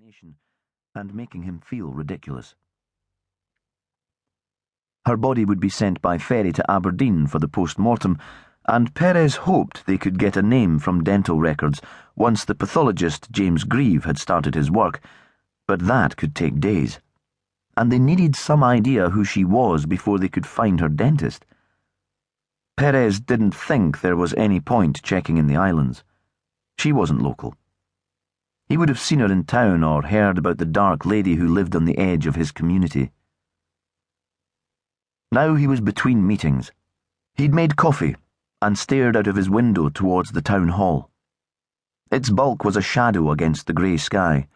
imagination and making him feel ridiculous. Her body would be sent by ferry to Aberdeen for the post-mortem, and Perez hoped they could get a name from dental records once the pathologist James Grieve had started his work, but that could take days. And they needed some idea who she was before they could find her dentist. Perez didn't think there was any point checking in the islands. She wasn't local. He would have seen her in town or heard about the dark lady who lived on the edge of his community. Now he was between meetings. He'd made coffee and stared out of his window towards the town hall. Its bulk was a shadow against the grey sky.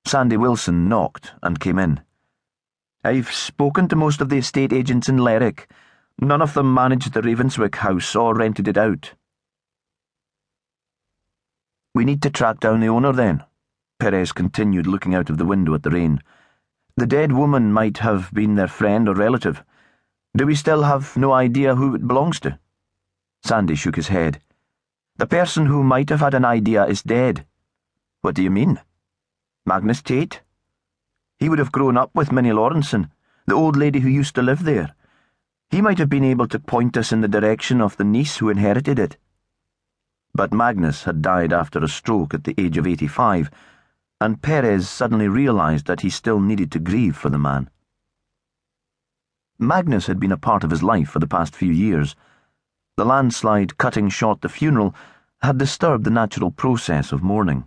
Sandy Wilson knocked and came in. "I've spoken to most of the estate agents in Lerwick. None of them managed the Ravenswick house or rented it out." "We need to track down the owner then," Perez continued, looking out of the window at the rain. "The dead woman might have been their friend or relative. Do we still have no idea who it belongs to?" Sandy shook his head. "The person who might have had an idea is dead." "What do you mean?" "Magnus Tait. He would have grown up with Minnie Lawrenson, the old lady who used to live there. He might have been able to point us in the direction of the niece who inherited it." But Magnus had died after a stroke at the age of 85, and Perez suddenly realized that he still needed to grieve for the man. Magnus had been a part of his life for the past few years. The landslide cutting short the funeral had disturbed the natural process of mourning.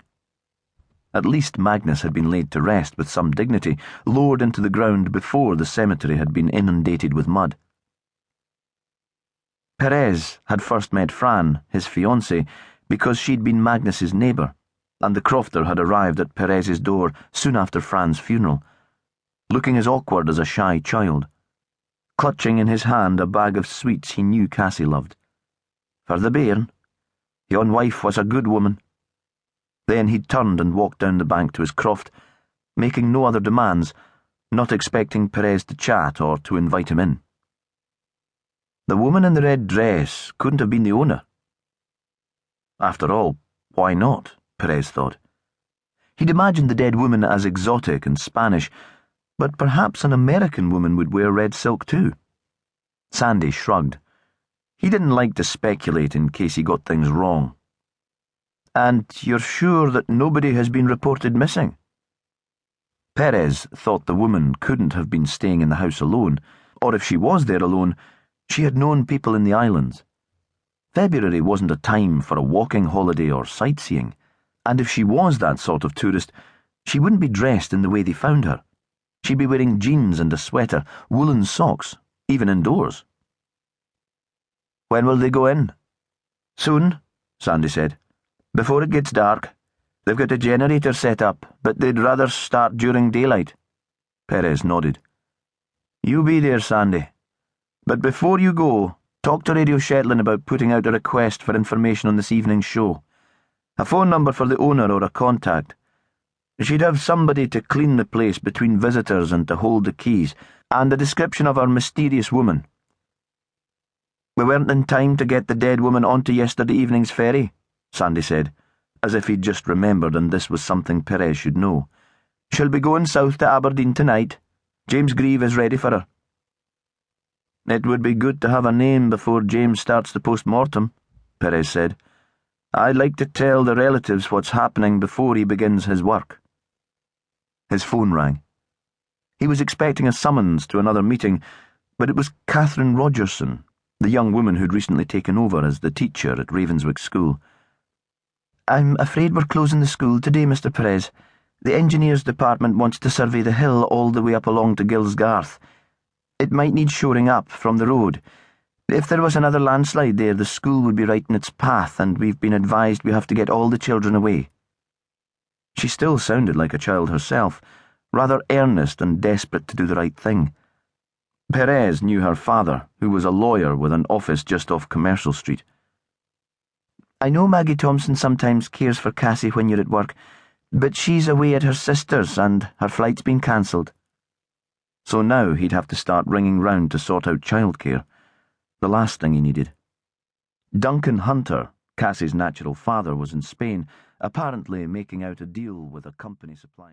At least Magnus had been laid to rest with some dignity, lowered into the ground before the cemetery had been inundated with mud. Perez had first met Fran, his fiancée, because she'd been Magnus's neighbour, and the crofter had arrived at Perez's door soon after Fran's funeral, looking as awkward as a shy child, clutching in his hand a bag of sweets he knew Cassie loved. "For the bairn. Yon wife was a good woman." Then he'd turned and walked down the bank to his croft, making no other demands, not expecting Perez to chat or to invite him in. The woman in the red dress couldn't have been the owner. After all, why not? Perez thought. He'd imagined the dead woman as exotic and Spanish, but perhaps an American woman would wear red silk too. Sandy shrugged. He didn't like to speculate in case he got things wrong. "And you're sure that nobody has been reported missing?" Perez thought the woman couldn't have been staying in the house alone, or if she was there alone, she had known people in the islands. February wasn't a time for a walking holiday or sightseeing, and if she was that sort of tourist, she wouldn't be dressed in the way they found her. She'd be wearing jeans and a sweater, woolen socks, even indoors. "When will they go in?" "Soon," Sandy said. "Before it gets dark. They've got a generator set up, but they'd rather start during daylight." Perez nodded. "You be there, Sandy. But before you go, talk to Radio Shetland about putting out a request for information on this evening's show. A phone number for the owner or a contact. She'd have somebody to clean the place between visitors and to hold the keys, and a description of our mysterious woman." "We weren't in time to get the dead woman onto yesterday evening's ferry," Sandy said, as if he'd just remembered and this was something Perez should know. "She'll be going south to Aberdeen tonight. James Grieve is ready for her." "It would be good to have a name before James starts the post-mortem," Perez said. "I'd like to tell the relatives what's happening before he begins his work." His phone rang. He was expecting a summons to another meeting, but it was Catherine Rogerson, the young woman who'd recently taken over as the teacher at Ravenswick School. "I'm afraid we're closing the school today, Mr. Perez. The engineers department wants to survey the hill all the way up along to Gillsgarth. It might need shoring up from the road. If there was another landslide there, the school would be right in its path, and we've been advised we have to get all the children away." She still sounded like a child herself, rather earnest and desperate to do the right thing. Perez knew her father, who was a lawyer with an office just off Commercial Street. "I know Maggie Thompson sometimes cares for Cassie when you're at work, but she's away at her sister's and her flight's been cancelled." So now he'd have to start ringing round to sort out childcare, the last thing he needed. Duncan Hunter, Cassie's natural father, was in Spain, apparently making out a deal with a company supplying